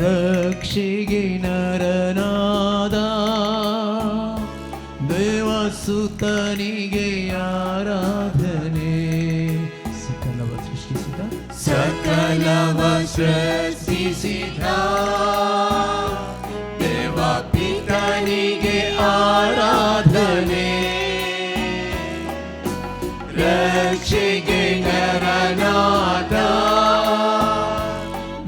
ರಕ್ಷೆಗೆ ನರನಾದ ದೇವಸುತನಿಗೆ ಆರಾಧನೆ. ಸಕಲವ ಸೃಷ್ಟಿಸಿದ ದೇವಪಿತನಿಗೆ ಆರಾಧನೆ. ರಕ್ಷೆಗೆ ನರನಾದ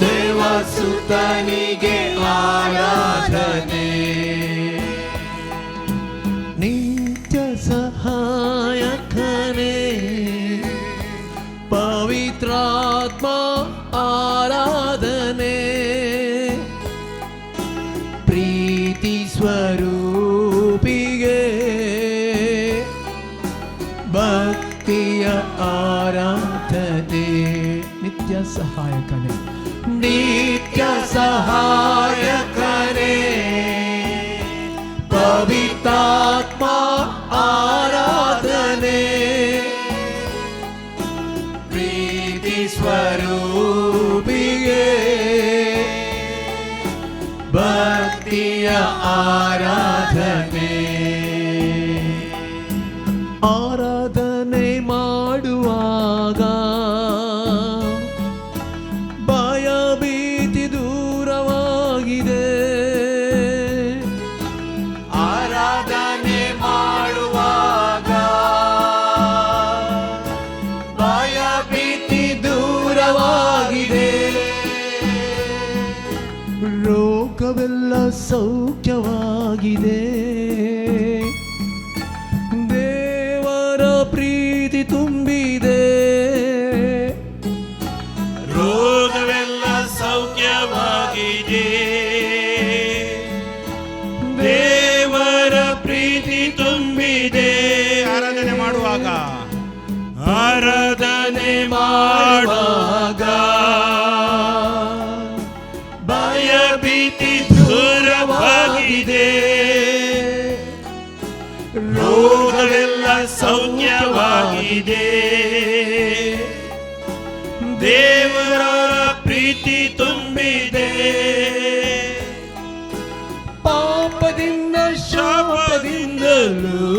ದೇವಸುತನಿಗೆ ಆರಾಧನೆ. ನಿತ್ಯ ಸಹಾಯಕನೇ ಪವಿತ್ರಾತ್ಮ ಆರಾಧನೆ. ಪ್ರೀತಿ ಸ್ವರೂಪಿಗೆ ಭಕ್ತಿಯ ಆರಾಧನೆ. ನಿತ್ಯ ಸಹಾಯಕನೇ, ನಿತ್ಯ ಸಹಾಯಕನೇ ಪವಿತ್ರಾತ್ಮ ಆರಾಧನೆ. ಪ್ರೀತಿ ಸ್ವರೂಪಿಗೆ ಭಕ್ತಿಯ ಆರಾಧನೆ. ಆರಾಧನೆ ಮಾಡುವಾಗ ಭಯ ಭೀತಿ ದೂರವಾಗಿದೆ. ಆರಾಧನೆ ಮಾಡುವಾಗ ಭಯ ಭೀತಿ ದೂರವಾಗಿದೆ. ರೋಗವೆಲ್ಲ ಸೌಖ್ಯವಾಗಿದೆ. ದೇವರ ಪ್ರೀತಿ ತುಂಬಿದೆ. ರೋಗವೆಲ್ಲ ಸೌಖ್ಯವಾಗಿದೆ. ದೇವರ ಪ್ರೀತಿ ತುಂಬಿದೆ. ಆರಾಧನೆ ಮಾಡುವಾಗ ಭಯ ಭೀತಿ ದೂರವಾಗಿದೆ. ರೋಗವೆಲ್ಲ ಸೌಖ್ಯವಾಗಿದೆ. ದೇವರ ಪ್ರೀತಿ ತುಂಬಿದೆ. ಪಾಪದಿಂದ ಶಾಪದಿಂದಲೂ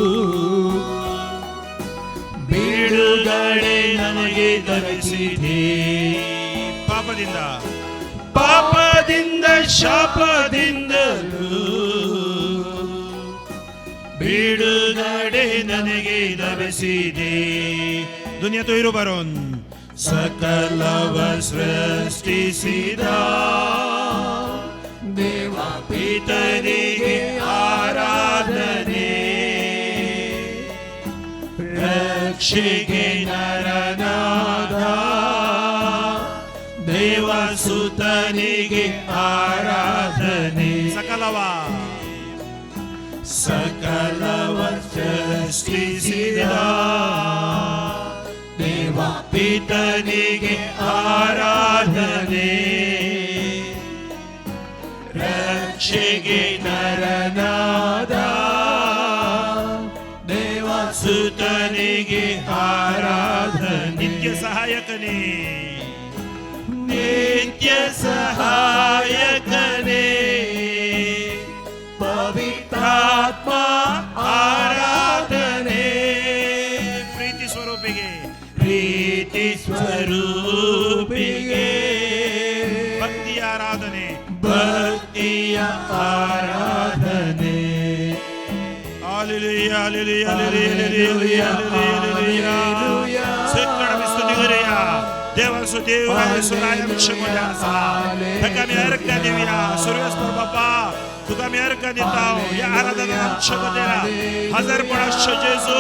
ಬಿಡುಗಡೆ ನನಗೆ ದೊರೆಸಿದೆ. ಪಾಪದಿಂದ ಶಾಪದಿಂದಲೂ ಬಿಡುಗಡೆ ನನಗೆ ದೊರೆಸಿದೆ. ದುನಿಯಾ तो ಇರು ಬರೋನ್. ಸಕಲವ ಸೃಷ್ಟಿಸಿದ ದೇವಪಿತನಿಗೆ ಆರಾಧನೆ. ರಕ್ಷೆಗೆ ನರನಾದ ದೇವಸುತನಿಗೆ ಆರಾಧನೆ. ಸಕಲವ ಸೃಷ್ಟಿಸಿದ ದೇವಪಿತನಿಗೆ ಆರಾಧನೆ. ರಕ್ಷೆಗೆ ನರನಾದ ದೇವಸುತನಿಗೆ ಆರಾಧನೆ. ನಿತ್ಯ ಸಹಾಯಕನೇ, ನಿತ್ಯ ಸಹಾಯಕನೇ ಪವಿತ್ರಾತ್ಮ ಆರಾಧನೆ. ಪ್ರೀತಿ ಸ್ವರೂಪಿಗೆ ಭಕ್ತಿಯ ಆರಾಧನೆ. Hallelujah, hallelujah, hallelujah, hallelujah. Sekkaramistu nigariya. Devasu Devasu Surayam Shakodasa. Takami erka devya Suryaspar Baba. Tukami erka ditao. Ya Aradhanam Shakodera. Hazar Padasha Jesu.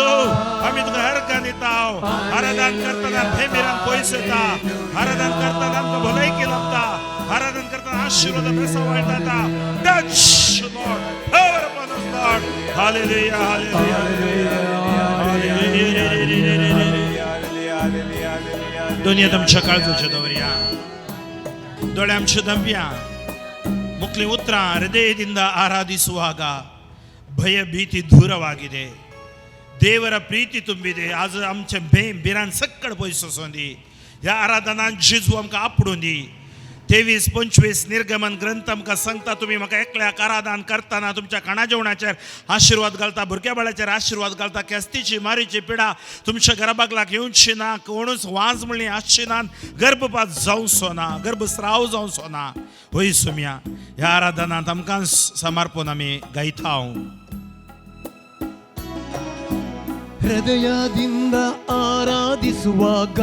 Hamid erka ditao. Aradhan kartana phemiram poiseta. Aradhan kartana amka bhalai kelamta. Aradhan kartana ashirwada besavaltata. Touch Lord. Power upon us Lord. Hallelujah, hallelujah, hallelujah. Dunia आमच्या काळजाच्या दवऱ्या डोळे आमचे दंब्या ಮುಕ್ಲಿ ಉತ್ತರ ಹೃದಯದಿಂದ ಆರಾಧಿಸುವಾಗ ಭಯ ಭೀತಿ ದೂರವಾಗಿದೆ. ದೇವರ ಪ್ರೀತಿ ತುಂಬಿದೆ. आज आमच्या बिरान सक्कड पयसोंदी ह्या आराधनान जेजू आमकां आपडून दी. 23-25 निर्गमन ग्रंथ आमकां सांगता, तुम्ही म्हाका एकल्याक आराधन करतना तुमच्या खाणा जेवणाचेर आशिर्वाद घालता, भुरग्या बाळाचेर आशिर्वाद घालता, केस्तीची मारीची पिडा तुमच्या घराबागलाक येवची ना, कोणूच वाज म्हणली आसची ना, गर्भपात जावचो ना, गर्भस्राव जावचो ना. होय सुम्या, ह्या आराधनांत आमकां समर्पण आमी गायता. ಹೃದಯದಿಂದ ಆರಾಧಿಸುವಾಗ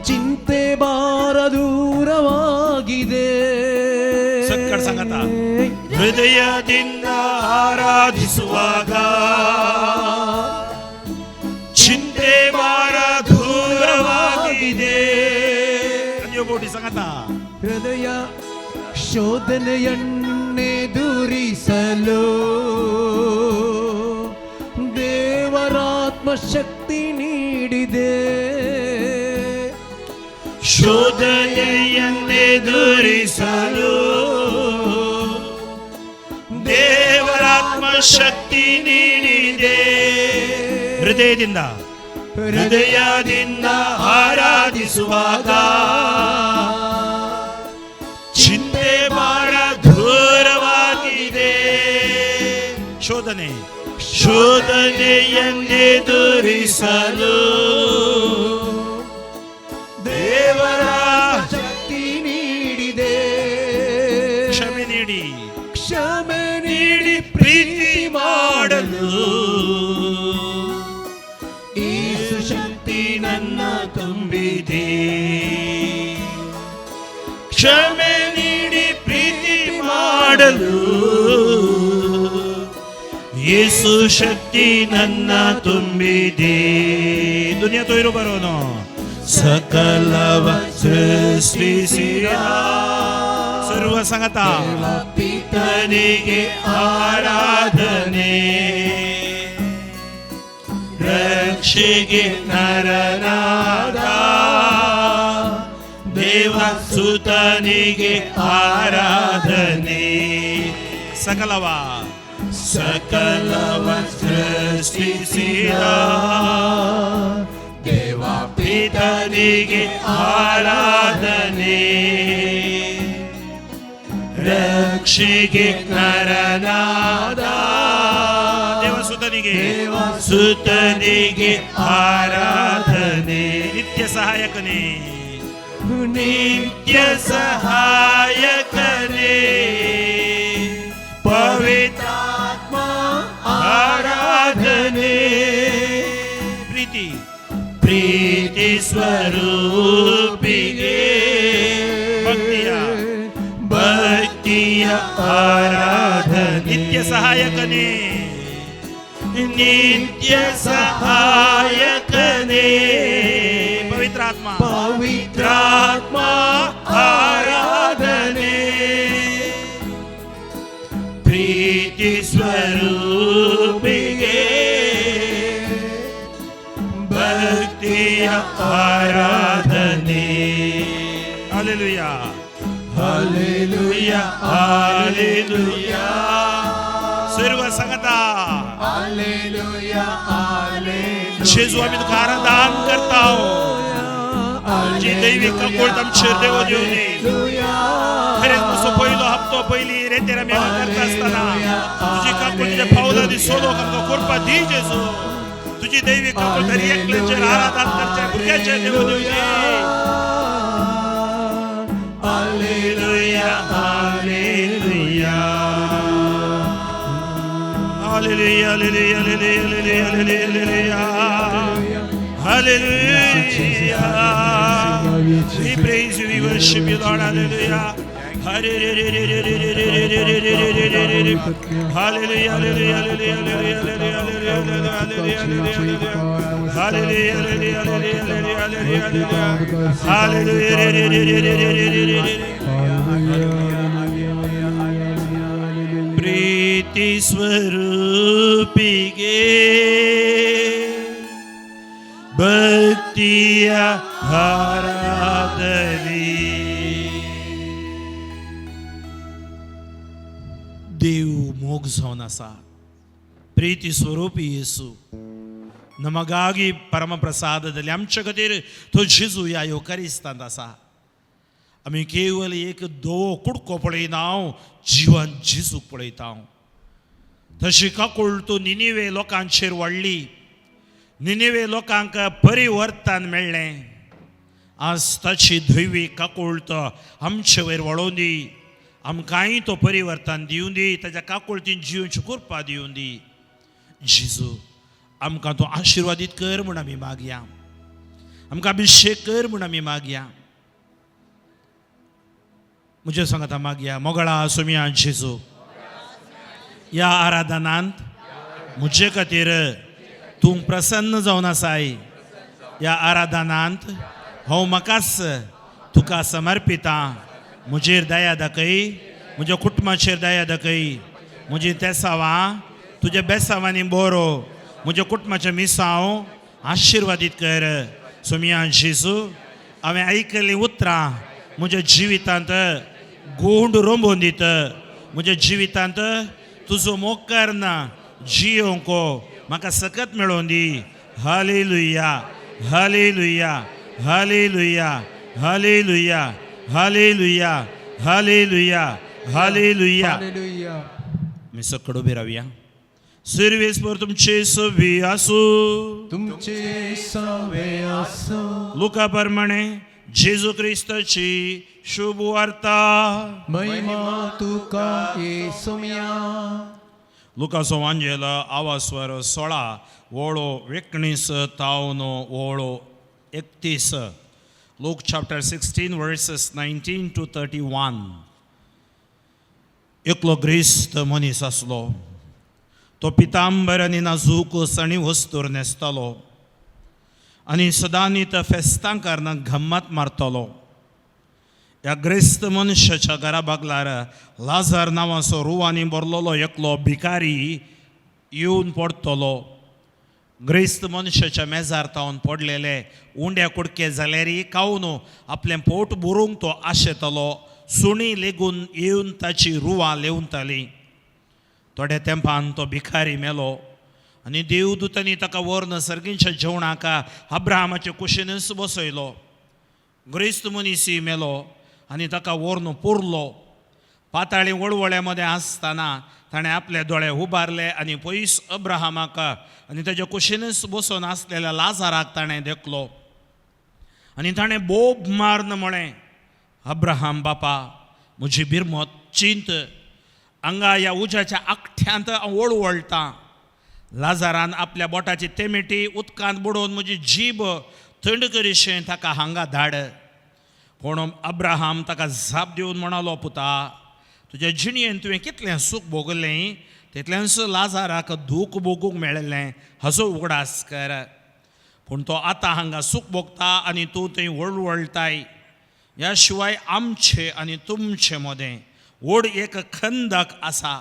ಚಿಂತೆ ಭಾರ ದೂರವಾಗಿದೆ. ಸಕ್ಕಡ ಸಂಗತ. ಹೃದಯದಿಂದ ಆರಾಧಿಸುವಾಗ ಚಿಂತೆ ಭಾರ ದೂರವಾಗಿದೆ. ಬೋಟಿ ಸಂಗತ. ಹೃದಯ ಶೋಧನೆಯನ್ನೇ ದೂರಿಸಲು ದೇವರಾತ್ಮ ಶಕ್ತಿ ನೀಡಿದೆ. ಶೋಧನೆಯನ್ನೇ ದೂರಿಸಲು ದೇವರಾತ್ಮ ಶಕ್ತಿ ನೀಡಿದೆ. ಹೃದಯದಿಂದ ಆರಾಧಿಸುವಾಗ ಚಿಂತೆ ಭಾರ ದೂರವಾಗಿದೆ. ಶೋಧನೆಯನ್ನೇ ದೂರಿಸಲು ದೇವರ ಶಕ್ತಿ ನೀಡಿದೆ. ಕ್ಷಮೆ ನೀಡಿ ಪ್ರೀತಿ ಮಾಡಲು ಯೇಸು ಶಕ್ತಿ ನನ್ನ ತುಂಬಿದೆ. ಕ್ಷಮೆ ನೀಡಿ ಪ್ರೀತಿ ಮಾಡಲು ಯೇಸು ಶಕ್ತಿ ನನ್ನ ತುಂಬಿದೆ. ದುನಿಯಾ ತೋಯಿರು ಬರೋನು. ಸಕಲವ ಸೃಷ್ಟಿಸಿದ ಸರ್ವ ಸಂಗತ ಪಿತನಿಗೆ ಆರಾಧನೆ, ರಕ್ಷೆಗೆ ನರನಾದ ದೇವಸುತನಿಗೆ ಆರಾಧನೆ. ಸಕಲವ ಸೃಷ್ಟಿಸಿದ ದೇವ ಪಿತನಿಗೆ ಆರಾಧನೆ, ರಕ್ಷೆಗೆ ನರನಾದ ದೇವಸುತನಿಗೆ ಆರಾಧನೆ. ನಿತ್ಯ ಸಹಾಯಕನೇ, ನಿತ್ಯ ಸಹಾಯಕನೇ, ಪವಿತ್ರಾತ್ಮ ಆರಾಧನೆ. ಪ್ರೀತಿ ಸ್ವರೂಪಿಗೆ ಭಕ್ತಿಯ ಆರಾಧನೆ. ನಿತ್ಯ ಸಹಾಯಕನೇ, ನಿತ್ಯ ಸಹಾಯಕನೇ, ಪವಿತ್ರಾತ್ಮ ಆರಾಧನೆ. ಪ್ರೀತಿ ಸ್ವರೂಪಿಗೆ ಭಕ್ತಿಯ ಆರಾಧನೆ. Hallelujah, hallelujah, hallelujah. सर्व संगता जेजू आम्ही तुका आराधन करता. जी दैवी काकूळ आमचेर देव दिवन खरेंच तुजो पयलो हप्तो पयली रेतेर आमी हांगा करता आसतना तुजी काकूळ तुज्या पावलांनी सोदोक आमकां करपा दी. जेजू तुजी दैवी काकूळ तरी एकल्याचेर आराधन करचे भुरग्याचेर देव दिवन दी. Hallelujah, hallelujah. Hallelujah, hallelujah, hallelujah, hallelujah, hallelujah. We praise you, we worship you, Lord, hallelujah. Hallelujah, hallelujah, hallelujah, ಪ್ರೀತಿ ಸ್ವರೂಪಿಗೆ ಭಕ್ತಿಯ ಆರಾಧನೆ. देव मोग जावन आसा. प्रीती स्वरूपी येसू ನಮಗಾಗಿ ಪರಮಪ್ರಸಾದದಲ್ಲಿ आमच्या खातीर तो जेजू ह्या युकारिस्तांत आसा आमी केवळ एक दोवो कुडको पळयना जिवन जेजूक पळयता तशी काकूळ तूं निनिवे लोकांचेर वाडली निनिवे लोकांक परिवर्तन मेळ्ळें आज ताची धैवी काकूळ तो आमचे वयर वळोवन दी आमकांय तो परिवर्तन दिवून दी ताच्या काकूळतीन जिवची कृपा दिवून दी जेजू आमकां तो आशिर्वादीत कर म्हूण आमी मागया आमकां अभिषेक कर म्हूण आमी मागया म्हजे सांगाता मागया मोगळा सुमया जेजू ह्या आराधनांत म्हजे खातीर तूं प्रसन्न जावन आसाय ह्या आराधनांत हांव म्हाकाच तुका समर्पिता म्हजेर दया दाखय म्हज्या कुटुंबाचेर दया दाखय म्हजी तेसावां तुज्या बेसांवांनी बरो म्हज्या कुटुंबाचें मिसांव आशिर्वादीत कर सुमया जेजू हांवें आयकल्लीं उतरां म्हज्या जिवितांत गोंड रोंबोवन दित म्हज्या जिवितांत तुजो मोक्कार ना जियोंक म्हाका सकत मेळोवन दी hallelujah hallelujah hallelujah hallelujah hallelujah hallelujah hallelujah hallelujah. मी सकड उबे रावया सर्वेस पर तुमचे सवी आसू तुमचे सवे असो लुका प्रमाणे जेजू क्रिस्ताची शुभ वार्ता महिमा तुका येसुम्या. लुकाचो वांजेल आवास्वर 16 वळो 19 तावन वळो 31. Luke chapter 16 verses 19 to 31. एकलो ग्रेस्त मनीस आसलो तो पितांबर आनी नाजूक सणी वस्तूर न्हेसतालो आनी सदांच फेस्तां कारणां घम्मत मारतलो. ह्या ग्रेस्त मनशाच्या घरा बागलार लाजार नांवाचो रुवांनी भरलोलो एकलो भिकारी येवन पडटलो. ग्रेस्त मनशाच्या मेजार तावन पडलेले उंड्या कुडके जाल्यारय खावन आपलें पोट भरूंक तो आशेतलो. सुणी लेगून येवन ताची रुवां लेवताली. थोड्या तेंपान तो भिकारी मेलो आनी देवदूतांनी ताका व्हरून सर्गींच्या जेवणाक अब्राहमाचे कुशीनच बसयलो. ग्रेस्त मनीसय मेलो आनी ताका व्हरून पुरलो. पाताळी वळवळ्या मदें आसतना ताणें आपले दोळे उबारले आनी पयस अब्राहमाक आनी ताच्या कुशीनच बसून आसलेल्या लाजाराक ताणें देखलो आनी ताणें बोब मारन म्हळें अब्राहम बापा म्हजी बिरमत चिंत हांगा ह्या उज्याच्या आखठ्यांत हांव वळवळटां. लाजारान आपल्या बोटाची तेमिटी उदकांत बुडोवन म्हजी जीब थंड करीशें ताका हांगा धाड. पूण अब्राहम ताका जाप दिवन म्हणालो पुता तुज्या जिणयेन तुवें कितलें सूख भोगलें तितलेंच लाजाराक दूख भोगूंक मेळ्ळें हाचो उगडास कर. पूण तो आतां हांगा सूख भोगता आनी तूं थंय वळवळटाय. ह्या शिवाय आमचे आनी तुमचे मदें व्हड एक खंदक आसा.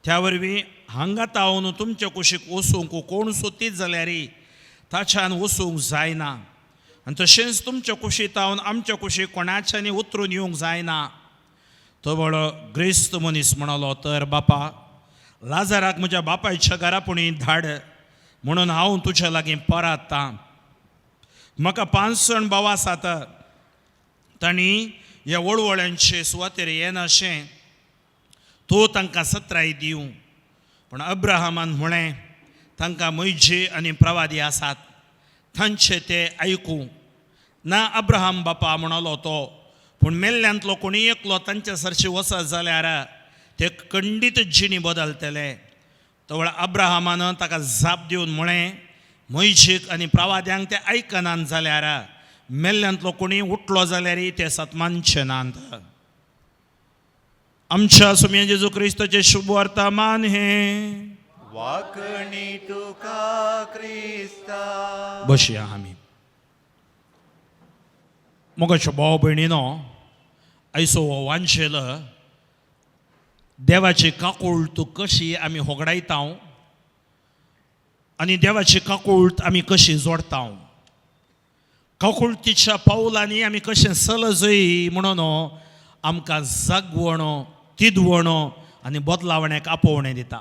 त्या वरवीं हांगा तावन तुमच्या कुशीक वचूंक कोण सोदीत जाल्यारय ताच्यान वचूंक जायना आनी तशेंच तुमच्या कुशीक तावन आमच्या कुशीक कोणाच्यानी उतरून येवंक जायना. तो बरो ग्रेस्त मनीस म्हणालो तर बापा लाजाराक म्हज्या बापायच्या घरापुणी धाड म्हणून हांव तुज्या लागीं परतां. म्हाका 5 जाण भाव आसात तांणी ह्या वळवळ्यांचे सुवातेर येनाशें तूं तांकां सत्राय दिवं. पूण अब्राहमान म्हळें तांकां मोइजे आनी प्रवादी आसात तांचे ते आयकूं ना. अब्राहम बापा म्हणलो तो पूण मेल्ल्यांतलो कोणी एकलो तांचे सरचे वचत जाल्यार ते खंडीत जिणी बदलतले. तवळ अब्राहमान ताका जाप दिवन म्हळें मोइजेक आनी प्रवाद्यांक ते आयकनात जाल्यार मेल्ल्यांतलो कोणी उठलो जाल्यारय ते सतमानचे नात. आमच्या सुमया जेजू क्रिस्ताचे शुभ वर्तमान हे वाकणी तुका क्रिस्ता. बसया आमी. मोगाच्या भाव भयणीनो आयचो हो वांजेल देवाची काकूळट कशी आमी होगडायता आनी देवाची काकूळट आमी कशी जोडटा. काकूळटीच्या पावलांनी आमी कशें चलजय म्हणून आमकां जागवण तिदवण आनी बदलावण्याक आपोवणें दिता.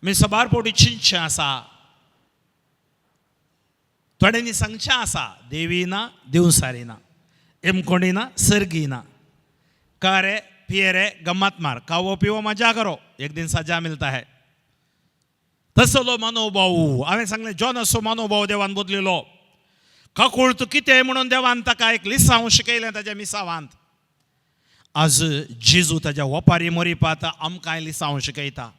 आमी सबार फावटी चिंतचें आसा थोड्यांनी सांगचें आसा देवीना देव सारिना एमकोणीना सर्गीना कारे पियरे गम्मत मार खाओ पिवो मजा करो एक दिन सजा मिलता है तसलो मनोभाव हांवें सांगलें जॉन असो मनोभाव देवान बदलिलो काकुळत कितें म्हणून देवान ताका एक लिसांव शिकयलें ताच्या मिसावांत आज जेजू ताच्या ओपारी मरिपात आमकांय लिसांव शिकयता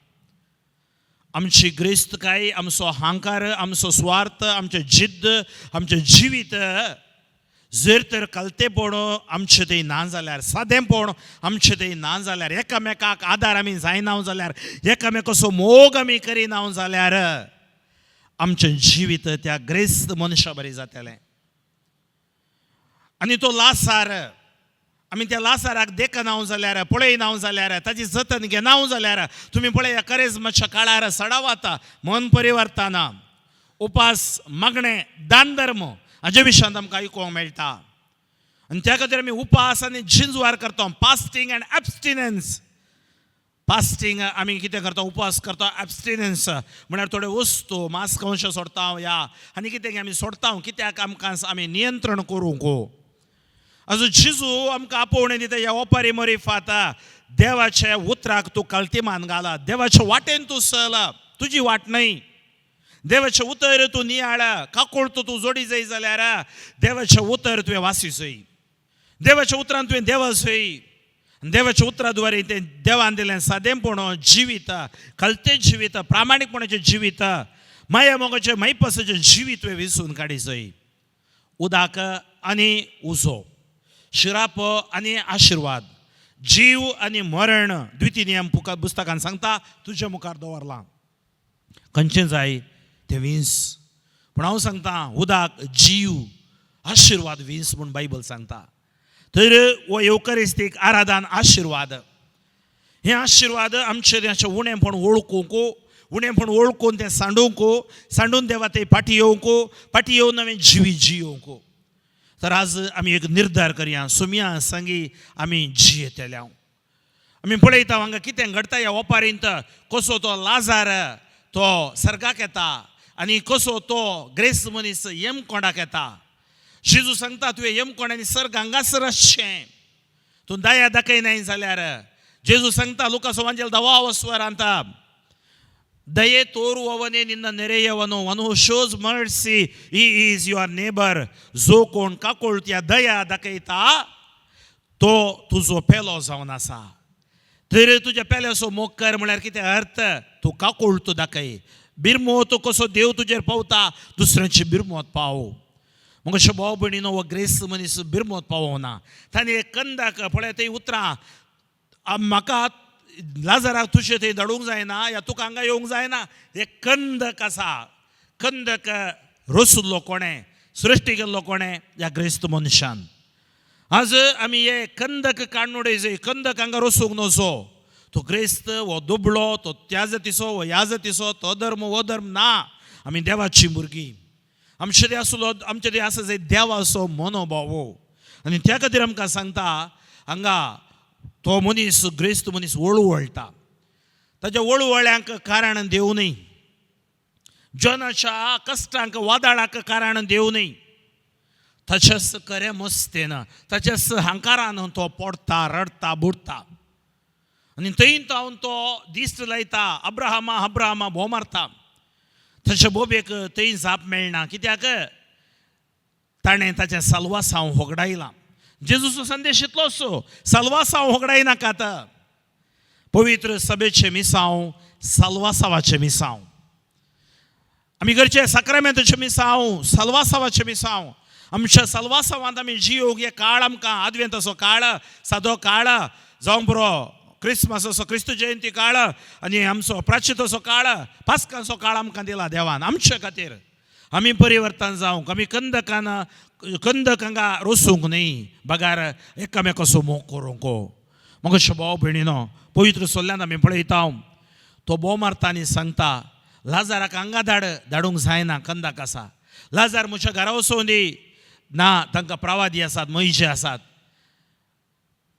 आमची ग्रेस्तकाय आमचो अहंकार आमचो स्वार्थ आमचें जिद्द आमचें जिवीत जर तर कलतेपण आमचें थंय ना जाल्यार सादेपण आमचें थंय ना जाल्यार एकामेकाक आदार आमी जायना जाल्यार एकामेकाचो मोग आमी करिना जाल्यार आमचें जिवीत त्या ग्रेस्त मनशा बरें जातलें आनी तो लासार आमी त्या लासाराक देखना जाल्यार पळयना जाल्यार ताची जतन घेना जाल्यार तुमी पळया करेजमाच्या काळार सडा वता मन परिवर्तना उपास मागणें दान धर्म हाजे विशयांत आमकां आयकूंक मेळटा आनी त्या खातीर आमी उपास आनी जिंजवार करता फास्टींग एंड एब्स्टिनन्स फास्टींग आमी कितें करता उपास करता एब्स्टिनन्स म्हळ्यार थोडे वस्तू मांस कंश सोडता या आनी कितें आमी सोडता कित्याक आमकां आमी नियंत्रण करूंक आज जेजू आमकां आपोवणें दिता ह्या ओपारी मरिफात देवाच्या उतराक तूं कल्तिमान घाला देवाच्या वाटेन तूं चल तुजी वाट न्हय देवाचें उतर तूं नियाळ काकुळ तूं जोडी जाय जाल्यार देवाचें उतर तुवें वासिचय देवाच्या उतरान तुवें देवाचय देवाच्या उतरा द्वारे तें देवान दिलें सादेपण जिवीत कलते जिवीत प्रामाणीकपणाचें जिवीत माया मोगाचें मैपसाचें जिवीत तुवें विसरून काडीचय उदाक आनी उजो शिराप आनी आशिर्वाद जीव आनी मरण द्वितीय नियम पुस्तकान सांगता तुज्या मुखार दवरलां खंयचें जाय तें विंस पूण हांव सांगता उदाक जीव आशिर्वाद विंस म्हूण बायबल सांगता तर हो एवकारिस्तीक आराधन आशिर्वाद हे आशिर्वाद आमचें अशें उणेंपण वळखूंक उणेंपण वळखून तें सांडून देवा ते फाटी येवंक नवें जिवी जियोंक तर आज आमी एक निर्धार करया सुमया सांगी आमी जियेतल्या आमी पळयता हांगा कितें घडटा ह्या ओपारींत कसो तो लाजार तो सर्गाक येता आनी कसो तो ग्रेस्त मनीस येमकोंडाक येता जेजू सांगता तुवें येमकोंड सर्ग हांगासर आसचें तूं दया दाखयनाय जाल्यार जेजू सांगता लुका सुवांजेल 10 वस्वरांत दये तोरुववने निन्न नेरेಯವನು one who shows mercy he is your neighbor जो कोण काकुळत्या दया दाखयता तो तुजो पेलो जावन आसा तर तुज्या पेल्याचो मोग कर म्हळ्यार कितें अर्थ तूं काकुळतो दाखय बिरमोत कसो देव तुजेर पावता दुसऱ्यांची बिरमोत पाव मग अशें भाव भयणीनो हो ग्रेस्त मनीस बिरमोत पावना ताणें एक कंदाक पळय थंय उतरां म्हाका लाजाराक तुजे थंय धाडूंक जायना या तुका हांगा येवंक जायना एक कंदक आसा कंदक रोसुल्लो कोणें सृश्टी केल्लो कोणें ह्या ग्रेस्त मनशान आज आमी हे कंदक काडून उडय कंदक हांगा रोसूंक नजो तो ग्रेस्त हो दुबळो तो त्या जातीचो हो ह्या जातीचो तो धर्म हो धर्म ना आमी देवाची भुरगीं आमचे थंय आसा जाय देवाचो मनोभाव आनी त्या खातीर आमकां सांगता हांगा तो मनीस ग्रेस्त मनीस वळवळटा ताच्या वळवळ्यांक कारण देव न्हय जनाच्या कश्टांक वादळाक कारण देव न्हय ताच्याच खरें मस्तेन ताच्याच हंकारान तो पडटा रडटा बुडटा आनी थंय जावन तो दिश्ट लायता अब्राहमा भोव मारता ताच्या बोबेक थंय जाप मेळना कित्याक ताणें ताचें साल्वासांव होगडायलां जेजूचो संदेश इतलोच साल्वासांव होगडाय नाकात पवित्र सभेचें मिसांव साल्वासावाचें मिसांव आमी करचे साक्रामेंताचें मिसांव साल्वासावाचें मिसांव आमच्या साल्वासावांत आमी जियोंक हे काळ आमकां आदवेंताचो काळ सादो काळ जावं बरो क्रिस्मसाचो क्रिस्त जयंती काळ आनी आमचो प्राचिताचो काळ पास्काचो काळ आमकां दिला देवान आमचे खातीर आमी परिवर्तन जावंक आमी कंदक हांगा रोसूंक न्हय बगार एकामेकाचो मोग करूंक मग अशें भाव भयणीनो पवित्र सोल्ल्यान आमी पळयता तो बोव मारता आनी सांगता लाजाराक हांगा धाडूंक जायना कंदक आसा लाजार म्हज्या घरा वचून दी ना तांकां प्रवादी आसात मयजे आसात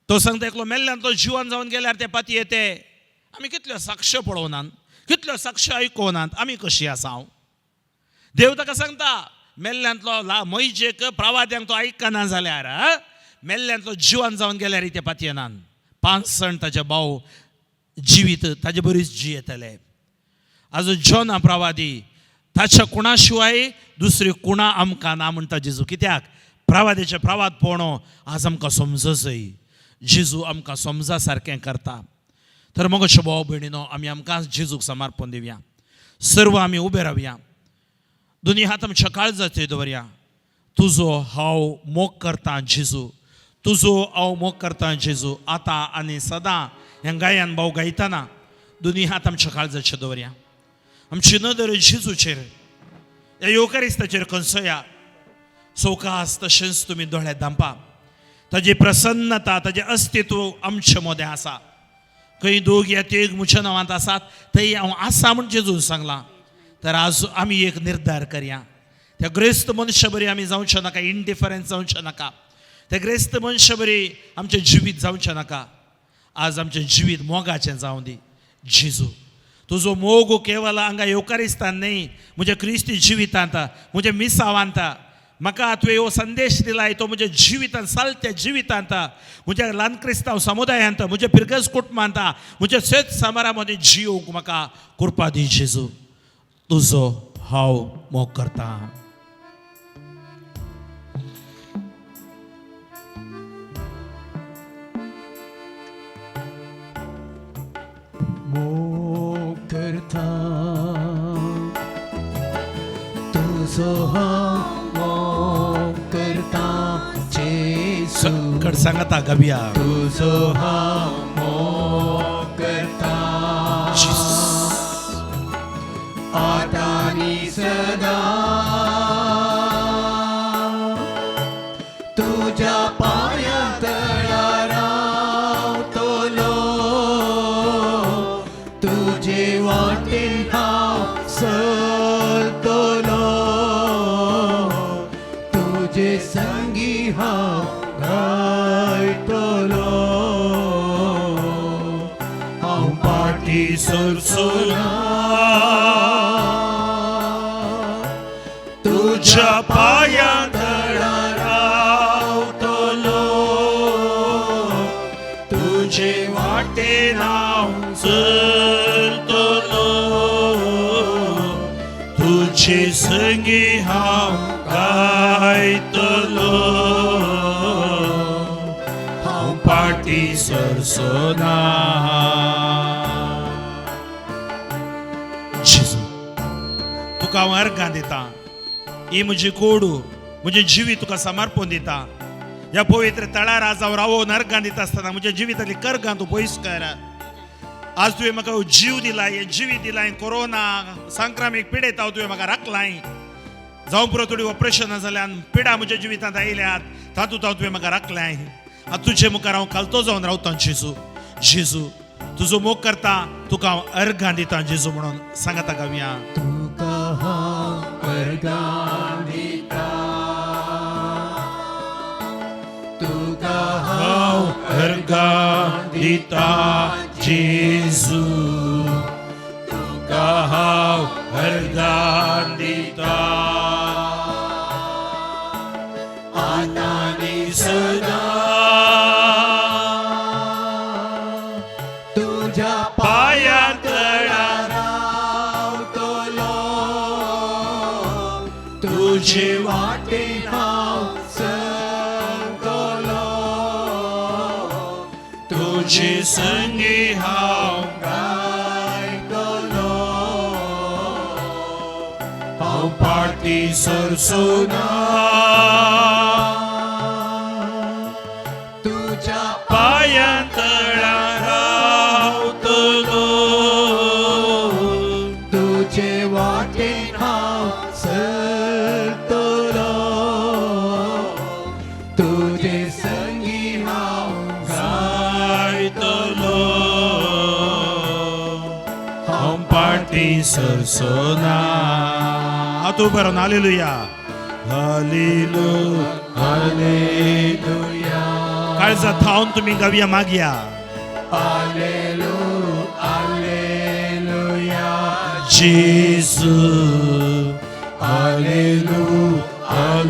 तो सांगता एकलो मेल्ल्यान तो जिवन जावन गेल्यार ते पाती येते आमी कितल्यो साक्ष पळोवनात कितल्यो साक्ष आयकोनात आमी कशी आसा देव ताका सांगता मेल्ल्यांतलो मोयजेक प्रवाद्यांक तो आयकना जाल्यार मेल्ल्यांतलो जिवान जावन गेल्यार ते पातयेनान 5 सण ताचे भाव जिवीत ताचे बरीच जियेतले. आजो जॉन प्रवादी ताच्या कुणा शिवाय दुसरी कुणा आमकां ना म्हणटा जेजू. कित्याक प्रवादीचे प्रवाद पळोवणो आज आमकां समजसय. जेजू आमकां समजा सारकें करता. तर मगोचे भाव भयणीनो आमी आमकां जेजूक समर्पण दिवया. सर्व आमी उबे रावया. दोनी हात आमच्या काळजाचेर दवरया. तुजो हांव मोग करता जेजू. तुजो हांव मोग करता जेजू. आतां आनी सदां हें गायन भाव गायतना दोनी हात आमच्या काळजाचेर दवरया. आमची नदर जेजूचेर ह्या योकारिस्ताचेर खंचया. सोकास तशेंच तुमी दोळे धांपा. ताजी प्रसन्नता ताजें अस्तित्व आमचे मदें आसा. खंय दोग या तेग म्हज्या नांवांत आसात थंय हांव आसा म्हण जेजून सांगलां. तर आज आमी एक निर्धार करया. त्या ग्रेस्त मनशा बरी आमी जावचे नाका. इंडिफरन्स जावचे नाका. त्या ग्रेस्त मनशा बरी आमचें जिवीत जावचें नाका. आज आमचें जिवीत मोगाचें जावं दी जेजू. तुजो मोग केवळ हांगा योकारिस्तान न्ही म्हज्या क्रिस्ती जिवितांत म्हज्या मिसावांत म्हाका तुवें हो संदेश दिलाय तो म्हज्या जिवितांत सालत्या जिवितांत म्हज्या ल्हान क्रिस्तांव समुदायांत म्हज्या पिरगस कुटुंबांत म्हज्या शेत सामारा मदें जियोंक म्हाका कृपा दी जेजू. तुजो हांव मोग करता. मोग करता तुजो हांव मोग करता जेजू. सकट सांगता गबिया. तुजो हांव मोग करता आतांनी सदां. तुज्या पांया तळार रावतलो. तुजे वाटेन हांव चलतलो. तुजे संगी हांव गायतलो. हांव पाटी सरसोना तुज्या पांया तळार रावतलो. तुजे वाटेन हांव चलतलो. तुजे संगी हांव गायतलो. हांव पाटी सरसोना. जेजू तुका हांव अर्गां दिता. ही म्हजी कोडू म्हजें जिवीत तुका समर्पण दिता. ह्या पवित्र तळार आज हांव रावून अर्गां दिता आसतना म्हज्या जिवितांतली कर्गां तूं पयस कर. आज तुवें म्हाका जीव दिलाय हें जिवीत दिलाय. कोरोना संक्रामीक पिडेत हांव तुवें म्हाका राखलाय. जावं पुरो थोडी ऑपरेशनां जाल्यान पिडा म्हज्या जिवितांत आयल्यात तातूंत हांव तुवें म्हाका राखलाय. आतां तुजे मुखार हांव कालतो जावन रावता जेजू. जेजू तुजो मोग करता. तुका हांव अर्गां दिता जेजू म्हणून सांगता गावया. तुका हांव अर्गां दिता. तुका हांव अर्गां दिता जेजू. तुका हांव अर्गां दिता. आतांनी सदां. तुज्या पांया तळार रावतलो. तुजे वाटेन हांव चलतलो. तुजे संगी हांव गायतलो. हांव पाटी सरसोना. तुज्या पांया तळार रावतलो. तुजे वाटेन हांव चलतलो. तुजे संगी हांव गायतलो. हांव पाटी सरसोना. हात उबे रावन हालेलुया. हालेलुया. हालेलुया. काळजात थांबून तुम्ही गावया मागया. हालेलुया. जेजू Hallelujah.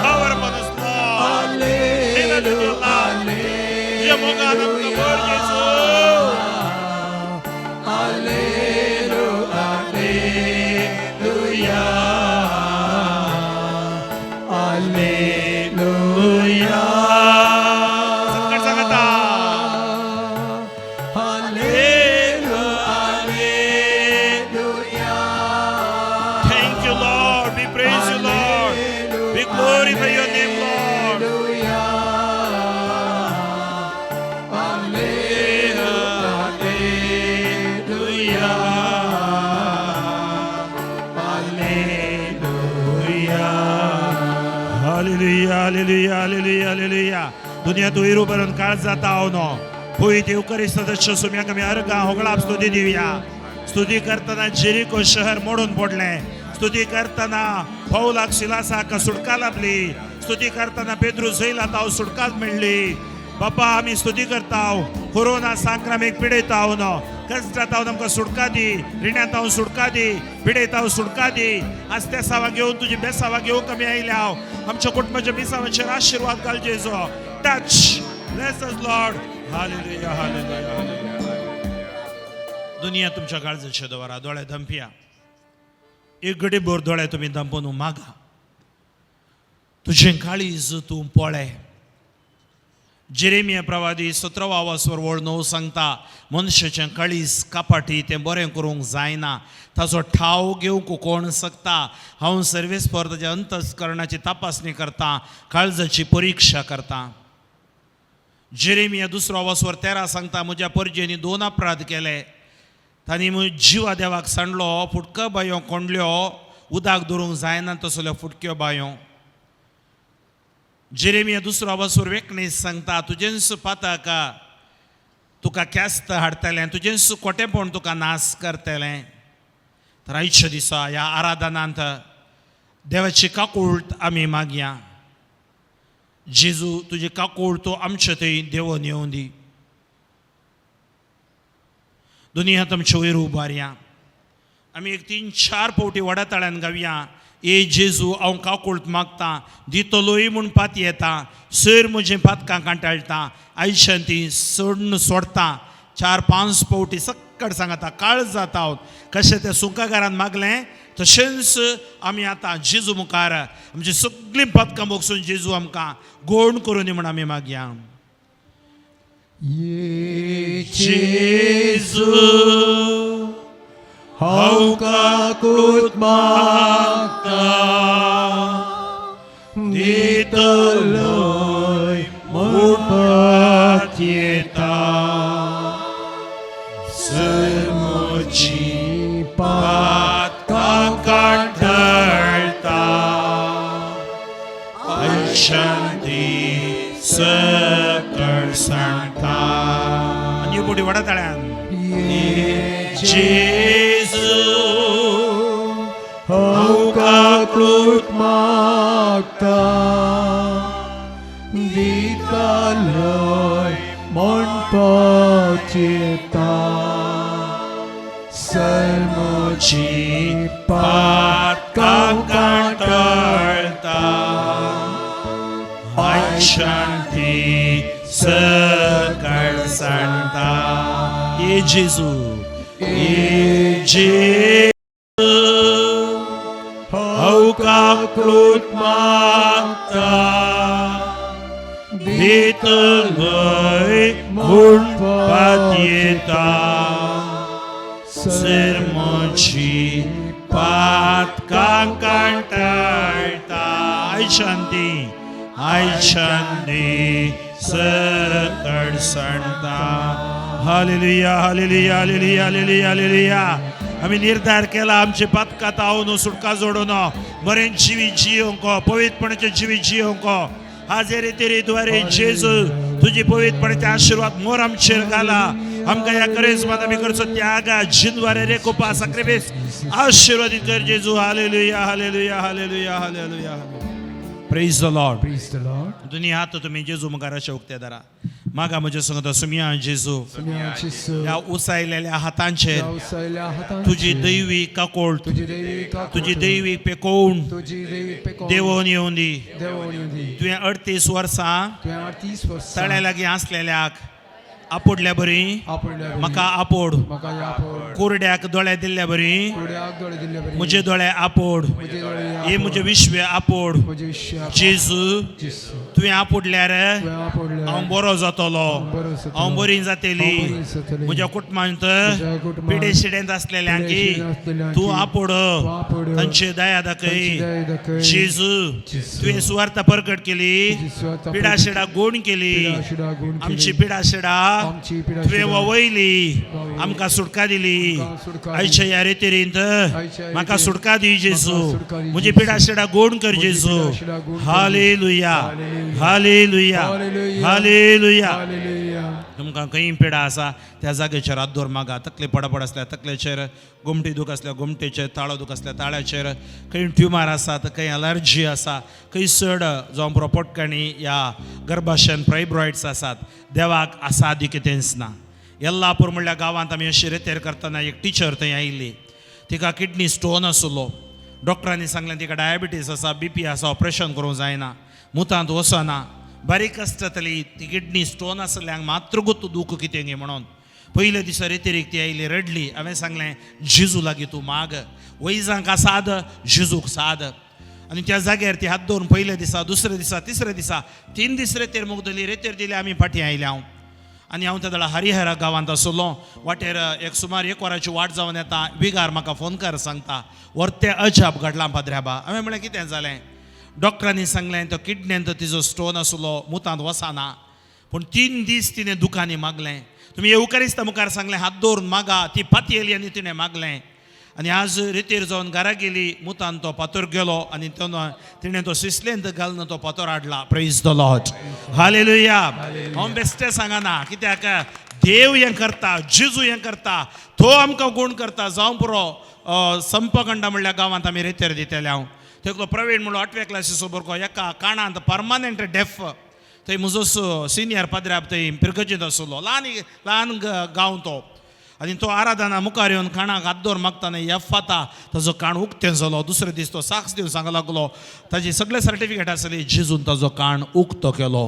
Power upon us, Lord. Dia mo nga ng kabor, Jesus. Sangkat-sangkata. Thank you, Lord. We praise you, Lord. We glorify your name, Lord. Hallelujah, hallelujah, hallelujah. दुनिया तू इरू बरन काळ जाता आवनो होई देव करी सदस्य सुम्या कमी अर्गा होगळा स्तुती दिवया स्तुती करताना जेरिको शहर मोडून पडले स्तुती करताना पौलाक सिलासाक सुटका लाभली स्तुती करताना पेद्रू झैला ताव सुटका मिळली बापा आम्ही स्तुती करताव कोरोना संक्रमिक पिडेत आवनो कष्टात आमकां सुटका दी रिणांत सुटका दी पिडेत सुटका दी आज त्या सावा घेऊन तुझी बेसावा घेऊन कमी आयल्या आमच्या कुटुंबाच्या बेसावाचेर आशीर्वाद घाल Jeju touch bless us Lord hallelujah hallelujah दुनिया तुमच्या काळजाचे दवरा दोळे धंपिया एक घडी भर दोळे तुम्ही धंपून मागा तुझे काळीज तू पळे जेरेमिया प्रवादी 17वा वासवर वळणो सांगता मनुष्याचें काळीज कापाटी तें बरें करूंक जायना ताचो ठाव घेवंक कोण सकता हांव सर्वेस्पर ताच्या अंतस्करणाची तपासणी करता काळजाची परीक्षा करता जेरेमिया 2रा वासवर 13 सांगता म्हज्या परजेनी 2 अपराध केले तांणी जिवा देवाक सांडलो फुटक्यो बायो कोंडल्यो उदक दवरूंक जायना तसल्यो फुटक्यो बायो जेरेमिया 2रा वासवर 19 सांगता तुजेंस पाताका तुका क्यास्त हाडटलें तुजेंस कोटेपण तुका नाश करतलें तर आयच्या दिसा ह्या आराधनांत देवाची काकूळट आमी मागया जेजू तुजी काकूळ तूं आमचे थंय देवून येवं दी दुनिया आमचे वयर उबारया आमी एक 3-4 फावटी वडा ताळ्यान गावया ए जेजू हांव काकूळट मागता दितलोय म्हूण पात येता सर म्हजें पातकां कांटाळटा आयशान ती सोडता 4-5 फावटी सक्कड सांगता काळ जाता हांव कशें त्या सुकागारान मागलें तशेंच आमी आतां जेजू मुखार आमची सगळीं पातकां बोगसून जेजू आमकां गोड करून दी म्हूण आमी मागया जेजू हांव काकूळट मागता दितलोय म्हूण पात येता सर म्हजी पातकां कांटाळटा आयशान ती सकळ सांडटा आनी ह्यो बोटी वडा ताळ्यान जेजू हांव काकूळट मागता दितलोय म्हूण पात येता सर म्हजी पातकां कांटाळटा आयशान ती सकळ सांडटा ये जेजू हांव काकूळट मागता दितलोय म्हूण पात येता सर म्हजी पातकां कांटाळटा आयशान ती सकळ सांडटा hallelujah hallelujah hallelujah hallelujah hallelujah आमी निर्धार केला आमचे पातकां तावून सुटका जोडून बरें जिवी जियोंक पवित्रपणाचे जिवी जियोंक आज रे तेरे द्वारे जेजू तुझी पवित्रपणाचे आशीर्वाद मोर आमचेर घाला आमकां ह्या करेस्मात आमी करचो त्यागा जिनवारे रे कोपा साक्रिफिस आशीर्वादित कर जेजू hallelujah hallelujah hallelujah hallelujah praise the Lord Praise the Lord. दुनिया हात तुम्ही जेजू मुखाराचे उक्तेदारा मागा म्हजे संगत सुमिया जेजू ह्या उसायलेल्या हातांचेर तुझी दैवीक काकोळ तुझी दैवीक पेकोवण देवोन येवन दी तुवें 38 वर्सां तळ्या लागीं आसलेल्याक आपोडल्या बरी म्हाका आपोड कोरड्याक दोळे दिल्ल्या बरी म्हजे दोळे आपोड हे म्हजे विश्व आपोड जेजू तुवें आपोडल्यार हांव बरो जातलो हांव बरी जातली म्हज्या कुटुंबांत पिडे शिडेंत आसलेल्यांक तूं आपोड तांचे दया दाखय जेजू तुवें सुवार्ता प्रकट केली पिडा शिडा गोण केली आमची पिडा शिडा तुवें ववयली आमकां सुटका दिली आयच्या ह्या रितीरींत म्हाका सुटका दी जेजू म्हजी पिडा शिडा गोण कर जेजू हालेलुया हालेलुया हालेलुया तुमकां खंय पिडा आसा त्या जागेचेर हात दवर मागा तकले पडपड आसल्यार तकलेचेर गुमटी दूख आसल्यार गुमटेचेर ताळो दूख आसल्यार ताळ्याचेर खंय ट्युमर आसात खंय एलर्जी आसा खंय चड जावं पुरो पोटकाणी ह्या गर्भाशयान फायब्रॉइड्स आसात देवाक आसा आदी कितेंच ना येल्लापूर म्हणल्या गांवांत आमी अशी रितेर करतना एक टिचर थंय आयिल्ली तिका किडनी स्टोन आसलो डॉक्टरांनी सांगलें तिका डायबिटीस आसा BP आसा ऑपरेशन करूंक जायना मुतांत वचना बारीक आसतली ती किडनी स्टोन आसल्यांक मात्र गुत दूख कितें गे म्हणून पयले दिसा रितीरीक ती आयली रडली हांवें सांगलें जेजू लागीं तूं माग वैजांक साद जेजूक साद आनी त्या जाग्यार ती हात दवरून पयले दिसा दुसरे दिसा तिसरे दिसा 3 दीस रेतेर मुगदली रेतेर दिली आमी फाटीं आयले हांव आनी हांव त्या वेळा हरिहरा गांवांत आसलो वाटेर एक सुमार 1 वराची वाट जावन येता विगार म्हाका फोन कर सांगता व्हरते अजाप घडलां पाद्र्याबा हांवें म्हळें कितें जालें डॉक्टरांनी सांगलें तो किडनेंत तिजो स्टोन आसलो मुतांत वचना पूण 3 दीस तिणें दुखांनी मागलें तुमी येवकारिस्ता मुखार सांगलें हात दवरून मागा ती पाती येयली आनी तिणें मागलें आनी आज रितीर जावन घरा गेली मुतान तो पातोर गेलो आनी तिणें तो सिसलेंत घालून तो पातोर हाडला प्रेज द लॉर्ड हालेलुया हांव बेश्टें सांगना कित्याक देव हें करता जेजू हें करता तो आमकां गूण करता जावं पुरो संपकंडा म्हणल्या गांवांत आमी रितेर दितेले हांव थंय प्रवीण म्हणून 8व्या क्लासीचो भुरगो एका काणांत परमनंट डेफ थंय म्हजो सिनियर पाद्र्याब थंय पिरगजीत आसलो ल्हान गांव तो आनी तो आराधना मुखार येवन काणाक हात दवर मागतना येफाता ताजो काण उक्तें जालो दुसरे दीस तो साक्ष दिवन सांगूंक लागलो ताजी सगळे सर्टिफिकेट आसली जेजून ताजो काण उक्तो केलो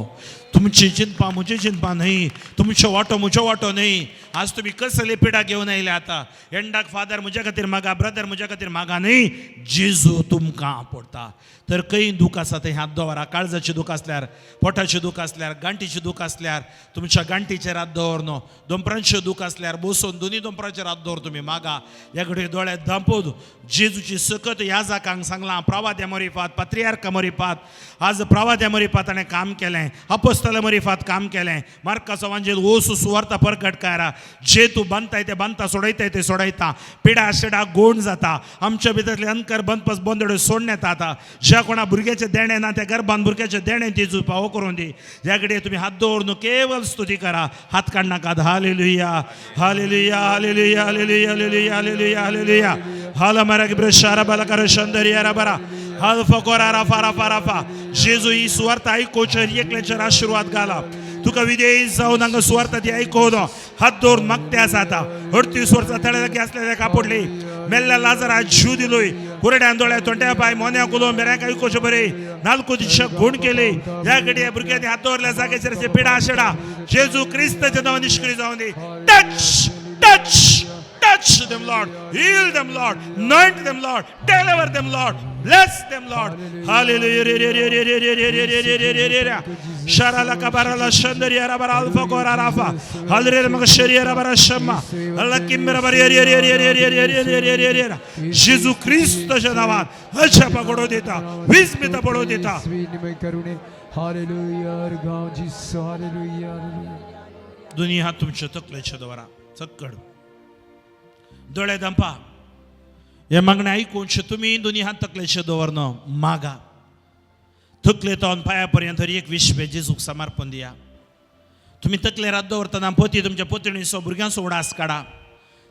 तुमची चिंता म्हजी चिंता न्हय तुमचो वांटो म्हजो वांटो न्हय आज तुमी कसले पिडा घेवन आयले आतां एंडाक फादर म्हज्या खातीर मागा ब्रदर म्हज्या खातीर मागा न्हय जेजू तुमकां आपडटा तर खंय दूख आसा थंय हात दवरा काळजाचें दूख आसल्यार पोटाचें दूख आसल्यार गांठीचें दूख आसल्यार तुमच्या गांठीचेर हात दवर न्हू दोंपरांचें दूख आसल्यार बसून दोनी दोंपरांचेर हात दवर तुमी मागा ह्या घडये दोळे धांपून जेजूची सकत ह्या जाकांक सांगलां प्रवाद्या मोरिफात पात्रियार्का मोरिफात आज प्रवाद्या मोरिफात ताणें काम केलें अपोस्तला मोरिफात काम केलें मार्काचो वांजेल ओसू सुवार्ता प्रकट करा जे तूं बांदताय ते बांदता सोडयताय ते सोडयता पिडा शिडा गोण जाता आमच्या भितरले अंकर बंदपस बंदडे सोडण्यात आता ज्या कोणा भुरग्याचे देणे ना त्या गर्भान भुरग्याचे देणे जेजू पावो करून दी ह्या घडये तुमी हात दवरून केवल स्तुती करा हात काढ नाकात hallelujah hallelujah hallelujah hallelujah hallelujah hallelujah hallelujah हाला मरा ब्रशारा बला कर शंदरिया बरा हाल फकोरा राफा राफा राफा जेजू ही सुवार्ता आयकोचेर एकल्याचेर आशीर्वाद घाला तुका विधेय जावन हांगा सुवार्ता ती आयकोवन हात दवरून मागते जाता 38 वर्सां थळे लागीं आसलेल्या कापडली मेल्ल्या लाजरा जीव दिलोय कुरड्यान दोळ्या तोंड्या पाय मोन्या कुलो मेऱ्याक आयकोचे बरे नाल्को दिशा गुण केले ह्या घडये भुरग्यांनी हात दवरल्या जागेचेर पिडा आशेडा जेजू क्रिस्ताच्या नांवान निश्क्रीय जावन दी touch touch touch them Lord heal them Lord anoint them Lord deliver them Lord bless them Lord hallelujah sharala kabara shandari araba alfa kora rafa halre magshari araba shama alla kimra bari Jésus Christ च्या नावात अच्छा पकडो देता विस्मित पडो देता hallelujah God Jesus hallelujah दुनिया तुमच्या तकलेच्या द्वारा चक्कड दोळे दंपा हे मागणे ऐकून तुम्ही दुनिया तकलेचे दवरन मागा थकले तो पाया पर्यंत एक विश्व जेजूक समर्पण दिया तुम्ही तकले रात दवरतना पती तुमच्या पत्नीचो भुरग्यांचो उडास काडा.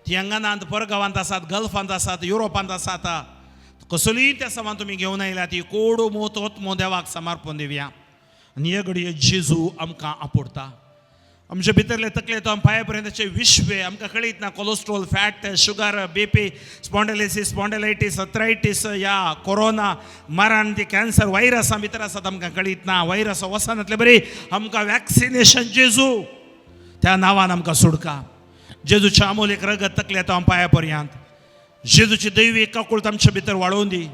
ती अंगणांत परगांवांत आसात, गल्फांत आसात, युरोपांत आसात. कसलीय त्या सामान तुम्ही घेवन आयल्या ती कोडू मोतोत्मो देवाक समर्पण दिवया. आनी हे घडये जेजू आमकां आपोडटा. आमचे भितरले तकले तो पांया पर्यंतचे विश्वे आमकां कळीत ना. Cholesterol, fat, sugar, BP, spondylitis, arthritis, या कोरोना, मरण, ती कॅन्सर, व्हायरसां भितर आसात आमकां कळीत ना. व्हायरस वचनातले बरी आमकां वॅक्सिनेशन जेजू त्या नांवान आमकां सुडका. जेजूच्या अमोलीक रगत तकले तो पांया पर्यंत. जेजूची दैवीक काकूळट आमचे भितर वाडोवन दी.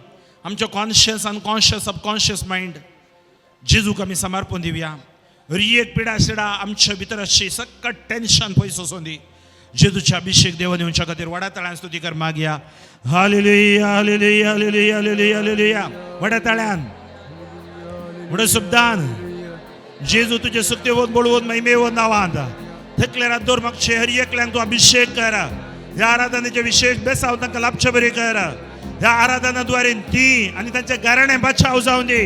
आमचे कॉन्शियस, अनकॉन्शियस, सबकॉन्शियस मायंड जेजूक आमी समर्पण दिवया. एक पिडा शिडा आमच्या भितर आसची सक्कट टेन्शन पयस वचोन दी. जेजूच्या अभिषेक देवन येवच्या खातीर व्हड्या तळ्यान स्तुती कर मागया. Hallelujah, hallelujah, hallelujah, hallelujah, hallelujah. व्हड्या तळ्यान, व्हड्या शब्दान जेजू तुजे सुक्तेवून बोलवून महिमेवून नावांत थकले रात दोर मागचे हर एकल्यांक तू अभिषेक कर. ह्या आराधनेचे विशेष बेसाव तांकां लाभचे बरे कर. ह्या आराधनाद्वारे ती आणि त्यांचे घराणे बचाव जावन दी.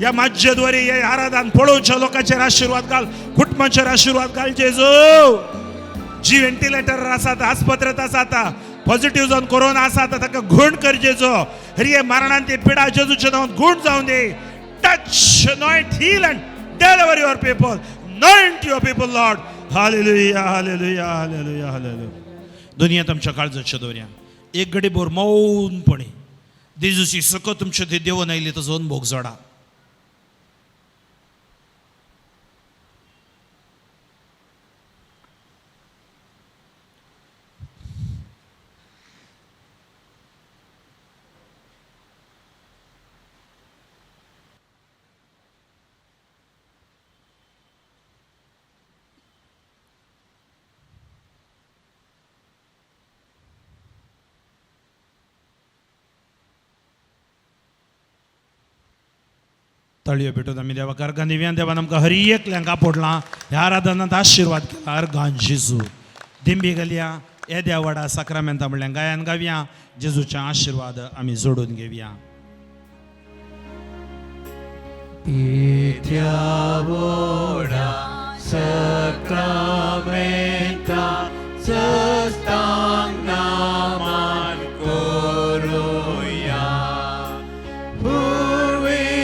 या मस्जिदद्वारे हे आराधन पळोवच्या लोकांचेर आशीर्वाद घाल, कुटुंबाचेर आशीर्वाद घाल जेजू. जी व्हेंटिलेटर आसात, आस्पत्रेत आसात, पॉझिटिव्ह जावन कोरोना आसात, ताका घूण कर जेजू. हे मरणांत ती पिडा जेजूच्या नांवान घूण जावन दी. Touch, anoint, heal and deliver your people. Anoint your people, Lord. Hallelujah, hallelujah, hallelujah, hallelujah. दुनियेंत आमच्या काळजाच्या दवर्या एक घडी भर मौनपणी जेजूची सकत तुमच्या थंय देवून आयली ताचो अनुभव जोडा. तळयो भेटून आम्ही देवा अर्गान दिव्या. देवान आमकां हर एकल्यांक आपोडला. ह्या आराधनांत आशीर्वाद केला. अर्गान जेजू दिंबी घालया. हे देवाडा साक्रामेंता म्हणल्यार गायन गावया. जेजूचे आशीर्वाद आमी जोडून घेवया. Itiavoda sacramenta sestang naman koruya purwilatya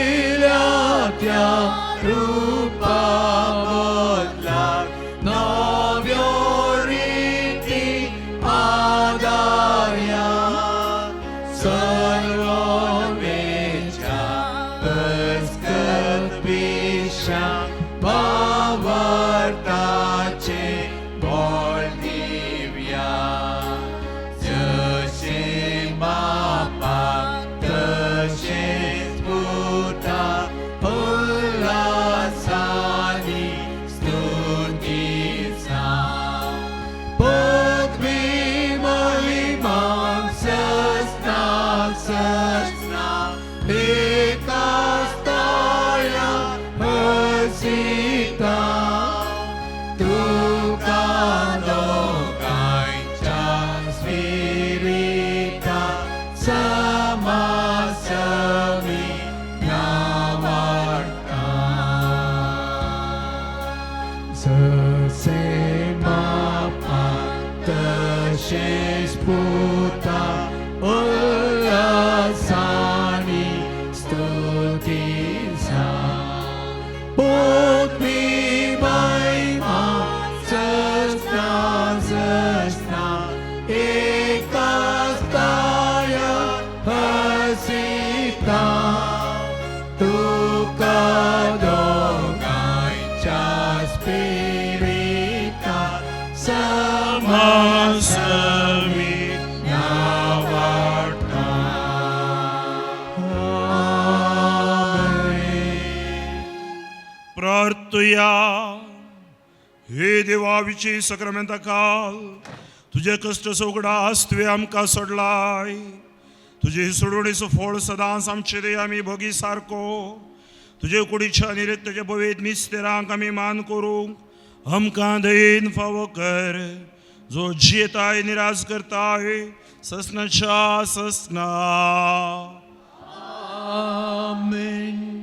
rupa bodlak navyoriti adaya sarvamecha Bisha Bavartace Boldivya Jase Mapa Jase Sputa Ulasani Stutisa Putvi Mahimam Sasna Sasna Ekastaya Sita Tukado Gaita Spirita Sama Sami Navarta Sesema Pata Shesputa Ulasani Stutisa Put me by mouth, Sasna, Sasna, Ekastaya, Hasita, Tukado, Gaita, Spirita, Samasami, Navarta. प्रार्थया. हे देवा विची सक्रामेंता काल तुझे कष्ट सोगडास तुवें आमकां सोडलाय. तुजे सोडवणीचो फळ सदांच आमचे दे आमी भोगी सारको. तुजे कुडीच्या निरित्याचे पवित मिस्तेरांक आमी मान करूंक आमकां दयेन फावो कर. जो जियेताय निराश करताय ससनाच्या ससना. Amen.